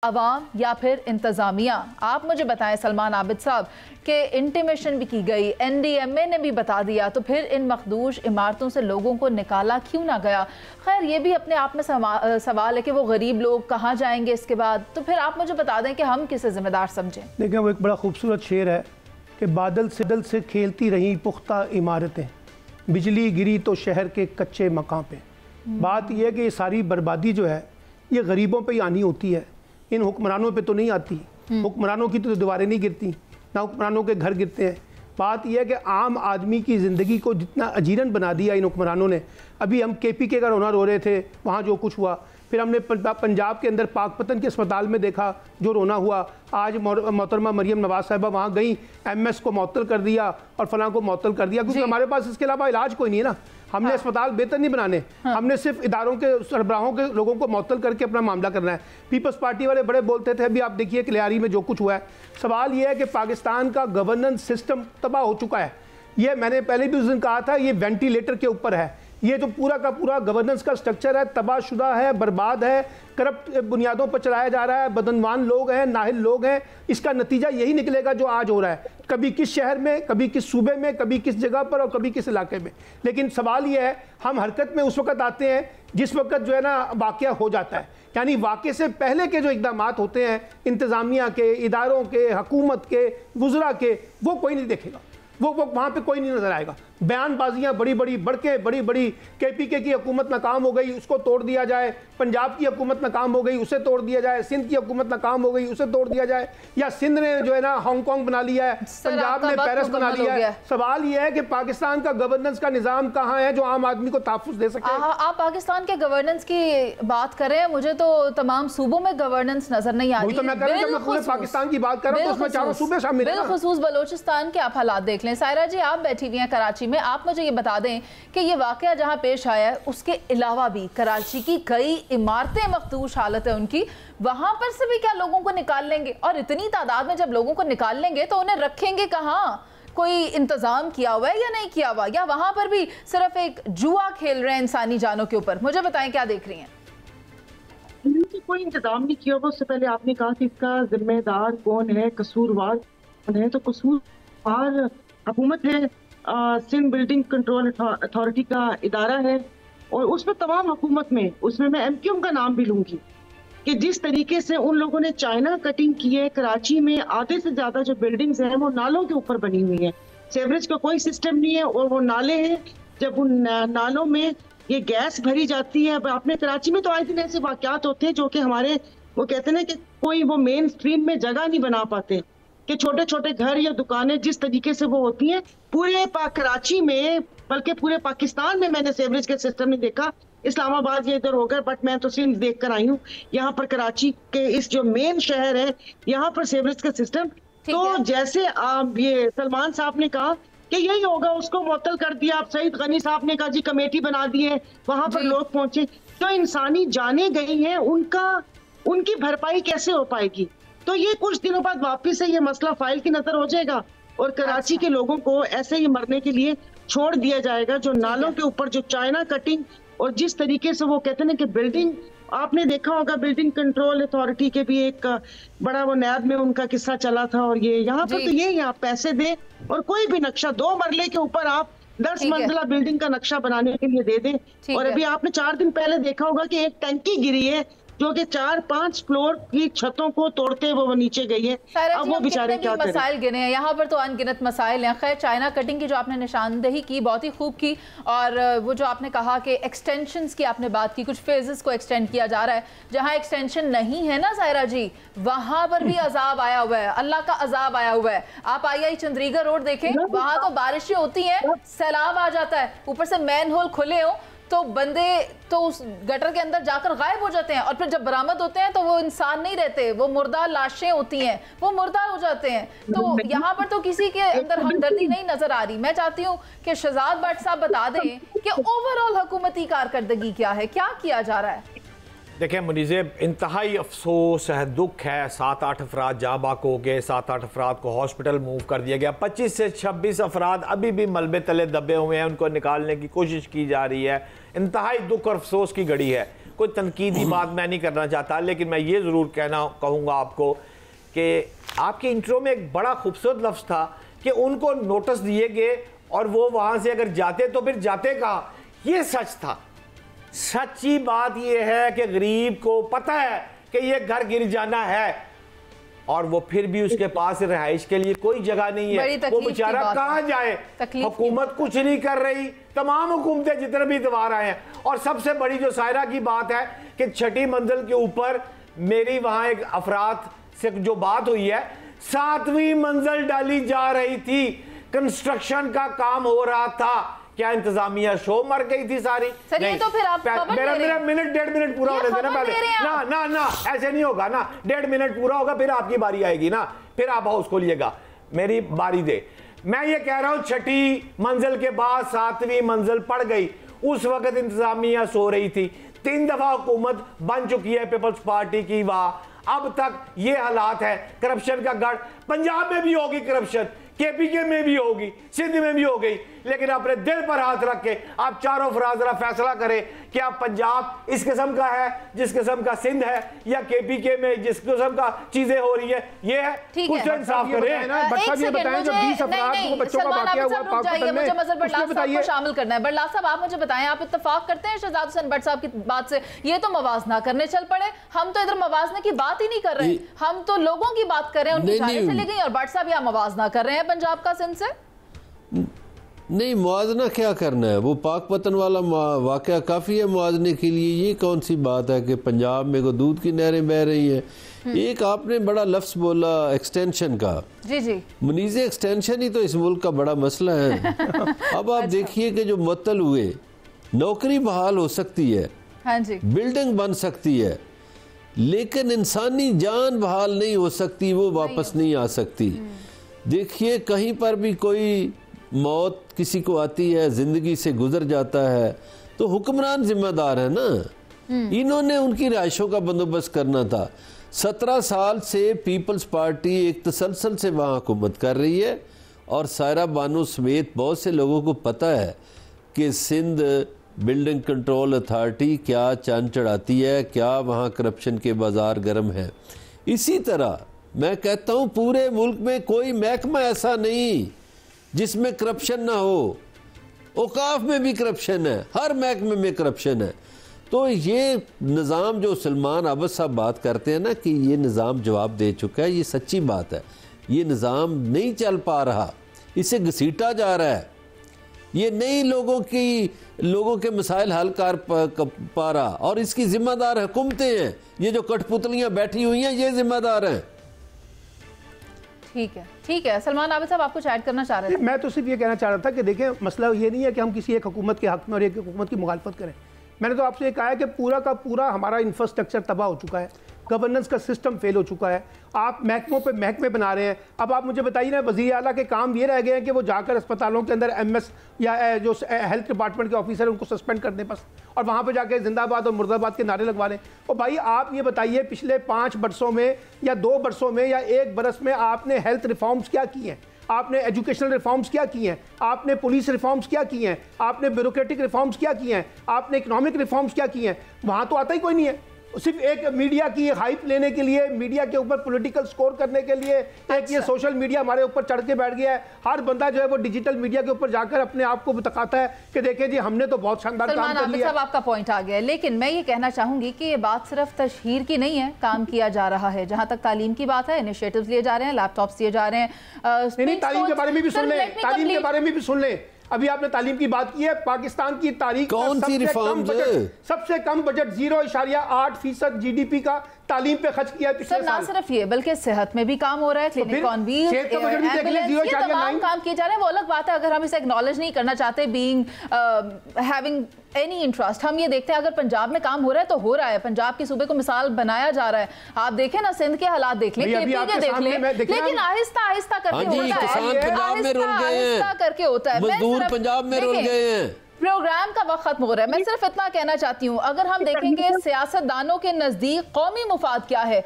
अवाम या फिर इंतज़ामिया? आप मुझे बताएं सलमान आबिद साहब कि इंटीमेशन भी की गई, NDMA ने भी बता दिया, तो फिर इन मखदूश इमारतों से लोगों को निकाला क्यों ना गया? खैर ये भी अपने आप में सवाल है कि वो गरीब लोग कहाँ जाएंगे इसके बाद। तो फिर आप मुझे बता दें कि हम किसे ज़िम्मेदार समझें। देखिए वो एक बड़ा खूबसूरत शेर है कि बादल से खेलती रही पुख्ता इमारतें, बिजली गिरी तो शहर के कच्चे मकान पे। बात यह है कि ये सारी बर्बादी जो है ये गरीबों पे ही आनी होती है, इन हुक्मरानों पे तो नहीं आती। हुक्मरानों की तो दीवारें नहीं गिरती, ना हुक्मरानों के घर गिरते हैं। बात यह है कि आम आदमी की ज़िंदगी को जितना अजीरन बना दिया इन हुक्मरानों ने। अभी हम KPK का रोना रो रहे थे, वहाँ जो कुछ हुआ, फिर हमने पंजाब के अंदर पाकपतन के अस्पताल में देखा जो रोना हुआ। आज मोहतरमा मरियम नवाज साहिबा वहाँ गई, MS को मअतल कर दिया और फलां को मअतल कर दिया, क्योंकि हमारे पास इसके अलावा इलाज कोई नहीं है ना। हमने अस्पताल बेहतर नहीं बनाने, हमने सिर्फ इदारों के सरबराहों के लोगों को मअतल करके अपना मामला करना है। पीपल्स पार्टी वाले बड़े बोलते थे, अभी आप देखिए क्लियारी में जो कुछ हुआ है। सवाल यह है कि पाकिस्तान का गवर्नेंस सिस्टम तबाह हो चुका है। ये मैंने पहले भी उस दिन कहा था, ये वेंटिलेटर के ऊपर है। ये जो पूरा का पूरा गवर्नेंस का स्ट्रक्चर है तबाहशुदा है, बर्बाद है, करप्ट बुनियादों पर चलाया जा रहा है, बदनवान लोग हैं, नाहिल लोग हैं। इसका नतीजा यही निकलेगा जो आज हो रहा है, कभी किस शहर में, कभी किस सूबे में, कभी किस जगह पर और कभी किस इलाके में। लेकिन सवाल ये है, हम हरकत में उस वक्त आते हैं जिस वक्त जो है ना वाक़या हो जाता है, यानी वाक़े से पहले के जो इक़दाम होते हैं इंतज़ामिया के, इदारों के, हुकूमत के, वुज़रा के, वो कोई नहीं देखेगा। वो वहाँ पे कोई नहीं नजर आएगा। बयानबाजियाँ बड़ी बड़ी बड़ी KPK की हुकूमत नाकाम हो गई, उसको तोड़ दिया जाए, पंजाब की हुकूमत नाकाम हो गई, उसे तोड़ दिया जाए, सिंध की हुकूमत नाकाम हो गई, उसे तोड़ दिया जाए, या सिंध ने जो है ना हांगकांग बना लिया है, पंजाब ने पेरिस बना लिया है। सवाल यह है कि पाकिस्तान का गवर्नेंस का निज़ाम कहाँ है जो आम आदमी को तहफ़्फ़ुज़ दे सके। आप पाकिस्तान के गवर्नेंस की बात करें, मुझे तो तमाम सूबों में गवर्नेंस नजर नहीं आ रही। तो मैं पूरे पाकिस्तान की बात कर रहा हूं, उसमें चारों सूबे शामिल हैं। बिलखुसूस बलोचिस्तान के आप हालात देख लें। सायरा जी आप बैठी हुई हैं कराची में, आप मुझे ये बता दें कि ये वाकया जहां पेश आया है उसके अलावा भी कराची की कई इमारतें मखदूश हालत है उनकी, वहां पर से भी क्या लोगों को निकाल लेंगे? और इतनी तादाद में जब लोगों को निकाल लेंगे तो उन्हें रखेंगे कहाँ? कोई इंतजाम किया हुआ है या नहीं किया हुआ, या वहां पर भी सिर्फ एक जुआ खेल रहे हैं इंसानी जानों के ऊपर? मुझे बताएं क्या देख रही हैं। कोई इंतजाम नहीं किया हुआ। उससे पहले आपने कहा कि इसका जिम्मेदार कौन है, कसूरवार कौन है, तो कसूरवार हुकूमत है। सिंध बिल्डिंग कंट्रोल अथॉरिटी का इदारा है और उसमें तमाम हुकूमत में, उसमें मैं MQM का नाम भी लूंगी कि जिस तरीके से उन लोगों ने चाइना कटिंग की है। कराची में आधे से ज्यादा जो बिल्डिंग्स हैं वो नालों के ऊपर बनी हुई हैं, सीवरेज का कोई सिस्टम नहीं है और वो नाले हैं। जब उन नालों में ये गैस भरी जाती है, अपने कराची में तो आए दिन ऐसे वाकयात होते हैं जो कि हमारे वो कहते हैं कि कोई वो मेन स्ट्रीम में जगह नहीं बना पाते, कि छोटे छोटे घर या दुकानें जिस तरीके से वो होती हैं। पूरे कराची में बल्कि पूरे पाकिस्तान में मैंने सीवरेज के सिस्टम नहीं देखा। इस्लामाबाद ये इधर होकर, बट मैं तो सिर्फ देख कर आई हूँ। यहाँ पर कराची के इस जो मेन शहर है यहाँ पर सीवरेज का सिस्टम, तो जैसे ये सलमान साहब ने कहा कि यही होगा, उसको मुअत्तल कर दिया। अब सईद गनी साहब ने कहा जी कमेटी बना दी है, वहां पर लोग पहुंचे, जो इंसानी जाने गई हैं उनकी भरपाई कैसे हो पाएगी? तो ये कुछ दिनों बाद वापस से ये मसला फाइल की नजर हो जाएगा और कराची के लोगों को ऐसे ही मरने के लिए छोड़ दिया जाएगा। जो नालों के ऊपर जो चाइना कटिंग और जिस तरीके से वो कहते हैं कि बिल्डिंग, आपने देखा होगा बिल्डिंग कंट्रोल अथॉरिटी के भी एक बड़ा वो नैब में उनका किस्सा चला था। और ये यहाँ पर तो ये आप पैसे दे और कोई भी नक्शा 2 मरले के ऊपर आप 10 मंजिला बिल्डिंग का नक्शा बनाने के लिए दे दें। और अभी आपने 4 दिन पहले देखा होगा कि एक टंकी गिरी है जो कि 4-5 फ्लोर की छतों को तोड़ते वो नीचे गई है। अब वो बेचारे क्या करें? मसाइल गिने हैं यहाँ पर, तो अनगिनत मसाइल हैं। खैर चाइना कटिंग की जो आपने निशानदेही की बहुत ही खूब की, और वो जो आपने कहा कि एक्सटेंशंस की आपने बात की, कुछ फेजेस को एक्सटेंड किया जा रहा है। जहाँ एक्सटेंशन नहीं है ना सायरा जी, वहाँ पर भी अजाब आया हुआ है, अल्लाह का अजाब आया हुआ है। आप II चंद्रीगढ़ रोड देखें, वहाँ तो बारिशें होती हैं, सैलाब आ जाता है, ऊपर से मैन होल खुले हो तो बंदे तो उस गटर के अंदर जाकर गायब हो जाते हैं, और फिर जब बरामद होते हैं तो वो इंसान नहीं रहते, वो मुर्दा लाशें होती हैं, वो मुर्दा हो जाते हैं। तो यहाँ पर तो किसी के अंदर हमदर्दी नहीं नजर आ रही। मैं चाहती हूँ कि शहजाद भट्ट साहब बता दें कि ओवरऑल हुकूमती कारकर्दगी क्या है, क्या किया जा रहा है? देखिए मुनीज़ेब, इंतहाई अफसोस है, दुख है। 7-8 अफराद जाँ बाक हो गए, 7-8 अफराद को हॉस्पिटल मूव कर दिया गया। 25 से 26 अफराद अभी भी मलबे तले दबे हुए हैं, उनको निकालने की कोशिश की जा रही है। इंतहाई दुख और अफसोस की घड़ी है। कोई तनकीदी बात मैं नहीं करना चाहता, लेकिन मैं ये ज़रूर कहूँगा आपको कि आपके इंट्रो में एक बड़ा खूबसूरत लफ्ज़ था कि उनको नोटिस दिए गए और वो वहाँ से अगर जाते तो फिर जाते कहाँ। ये सच था। सच्ची बात ये है कि गरीब को पता है कि ये घर गिर जाना है और वो फिर भी उसके पास रिहाइश के लिए कोई जगह नहीं है। वो बेचारा कहाँ जाए? हुकूमत कुछ नहीं कर रही। तमाम हुकूमतें जितने भी इतवार आए हैं। और सबसे बड़ी जो सायरा की बात है कि छठी मंजिल के ऊपर मेरी वहां एक अफराद से जो बात हुई है, 7वीं मंजिल डाली जा रही थी, कंस्ट्रक्शन का काम हो रहा था। क्या इंतजामिया शो मर गई थी सारी? नहीं तो फिर आप मेरा 1.5 मिनट पूरा होने देना पहले। ना ऐसे नहीं होगा ना, 1.5 मिनट पूरा होगा फिर आपकी बारी आएगी ना, फिर आप हाउस खोलिएगा। मेरी बारी दे। मैं ये कह रहा हूं छठी मंजिल के बाद 7वीं मंजिल पड़ गई। उस वक्त इंतजामिया सो रही थी। 3 दफा हुकूमत बन चुकी है पीपल्स पार्टी की। वहां अब तक ये हालात है, करप्शन का गढ़। पंजाब में भी होगी करप्शन, केपीके में भी होगी, सिंध में भी हो गई, लेकिन अपने दिल पर हाथ रख के आप चारों अफराद जरा फैसला करें कि आप पंजाब इस किस्म का है जिस किस्म का सिंध है, या केपीके में जिस किस्म का चीजें हो रही है ये है। कुछ तो इंसाफ करें ना। ये बताएं जो 20 अफराद को बच्चों का वाकया हुआ पाकिस्तान में, मुझे मजहर बड़लाल साहब को शामिल करना है। बड़लाल साहब आप मुझे बताएं, आप इत्तेफाक करते हैं शहजाद हुसैन भट्ट साहब की बात से? ये तो मवाजना करने चल पड़े। हम तो इधर मवाजने की बात ही नहीं कर रहे, हम तो लोगों की बात कर रहे हैं, उनकी जाने चली गई और भट्ट साहब यहाँ मवाजना कर रहे हैं पंजाब का सिंध से। नहीं, मुआवजना क्या करना है? वो पाकपतन वाला वाकया काफ़ी है मुआवजने के लिए। ये कौन सी बात है कि पंजाब में को दूध की नहरें बह रही हैं? एक आपने बड़ा लफ्ज़ बोला एक्सटेंशन का। जी मुनीज़ एक्सटेंशन ही तो इस मुल्क का बड़ा मसला है। अब आप देखिए कि जो मुअत्तल हुए, नौकरी बहाल हो सकती है, हाँ जी, बिल्डिंग बन सकती है, लेकिन इंसानी जान बहाल नहीं हो सकती, वो वापस नहीं आ सकती। देखिए कहीं पर भी कोई मौत किसी को आती है, जिंदगी से गुजर जाता है, तो हुक्मरान जिम्मेदार है ना। इन्होंने उनकी रिहाइशों का बंदोबस्त करना था। 17 साल से पीपल्स पार्टी एक तसलसल से वहाँ हुकूमत कर रही है और सायरा बानो समेत बहुत से लोगों को पता है कि सिंध बिल्डिंग कंट्रोल अथॉरिटी क्या चंद चढ़ाती है, क्या वहाँ करप्शन के बाजार गर्म है। इसी तरह मैं कहता हूँ पूरे मुल्क में कोई महकमा ऐसा नहीं जिसमें करप्शन ना हो। औकाफ में भी करप्शन है, हर महकमे में करप्शन है। तो ये निज़ाम जो सलमान अब्बास साहब बात करते हैं ना कि ये निज़ाम जवाब दे चुका है, ये सच्ची बात है। ये निज़ाम नहीं चल पा रहा, इसे घसीटा जा रहा है। ये नई लोगों के मसाइल हल कर पा रहा, और इसकी जिम्मेदार हुकूमतें हैं। ये जो कठपुतलियाँ बैठी हुई हैं ये जिम्मेदार हैं। ठीक है सलमान आबिद साहब, आप कुछ ऐड करना चाह रहे थे? मैं तो सिर्फ ये कहना चाह रहा था कि देखें, मसला ये नहीं है कि हम किसी एक हुकूमत के हक में और एक हुकूमत की मुखालफत करें। मैंने तो आपसे ये कहा है कि पूरा का पूरा हमारा इंफ्रास्ट्रक्चर तबाह हो चुका है, गवर्नेंस का सिस्टम फेल हो चुका है। आप महकमों पे महकमे बना रहे हैं। अब आप मुझे बताइए ना, वज़ीर आला के काम ये रह गए हैं कि वो जाकर अस्पतालों के अंदर MS या जो हेल्थ डिपार्टमेंट के ऑफिसर हैं उनको सस्पेंड कर दें बस, और वहाँ पे जाके जिंदाबाद और मुर्दाबाद के नारे लगवा लें। और भाई आप ये बताइए, पिछले 5 बरसों में या 2 बरसों में या 1 बरस में आपने हेल्थ रिफॉर्म्स क्या किए हैं? आपने एजुकेशनल रिफॉर्म्स क्या किए हैं? आपने पुलिस रिफॉर्म्स क्या किए हैं? आपने ब्यूरोक्रेटिक रिफॉर्म्स क्या किए हैं? आपने इकोनॉमिक रिफॉर्म्स क्या किए हैं? वहाँ तो आता ही कोई नहीं है। सिर्फ एक मीडिया की हाइप लेने के लिए, मीडिया के ऊपर पॉलिटिकल स्कोर करने के लिए एक ये सोशल मीडिया हमारे ऊपर चढ़ के बैठ गया है। हर बंदा जो है वो डिजिटल मीडिया के ऊपर जाकर अपने आप को बताता है कि देखिए जी हमने तो बहुत शानदार काम कर लिया। साहब आपका पॉइंट आ गया, लेकिन मैं ये कहना चाहूंगी कि ये बात सिर्फ तशहीर की नहीं है, काम किया जा रहा है। जहां तक तालीम की बात है, इनिशिएटिव्स लिए जा रहे हैं, लैपटॉप्स दिए जा रहे हैं। तालीम के बारे में भी सुन लें, तालीम के बारे में भी सुन लें। अभी आपने तालीम की बात की है, पाकिस्तान की तारीख कौन सी रिफॉर्म सबसे कम बजट 0.8% GDP का तालीम पे खर्च किया पिछले साल। ना सिर्फ ये बल्कि सेहत में भी काम हो रहा है, क्लिनिक ऑन व्हील्स, तमाम काम किए जा रहे हैं। वो अलग बात है अगर हम इसे एक्नॉलेज नहीं करना चाहते, बीइंग हैविंग एनी इंटरेस्ट। हम ये देखते हैं अगर पंजाब में काम हो रहा है तो हो रहा है, पंजाब के सूबे को मिसाल बनाया जा रहा है। आप देखें ना, सिंध के हालात देख लें, केपी के देख लें, लेकिन आहिस्ता आहिस्ता करके होता है, आहिस्ता करके होता है। मजदूर पंजाब में रुल गए हैं। प्रोग्राम का वक्त खत्म हो रहा है। मैं सिर्फ इतना कहना चाहती हूँ, अगर हम देखेंगे सियासतदानों के नजदीक कौमी मुफाद क्या है,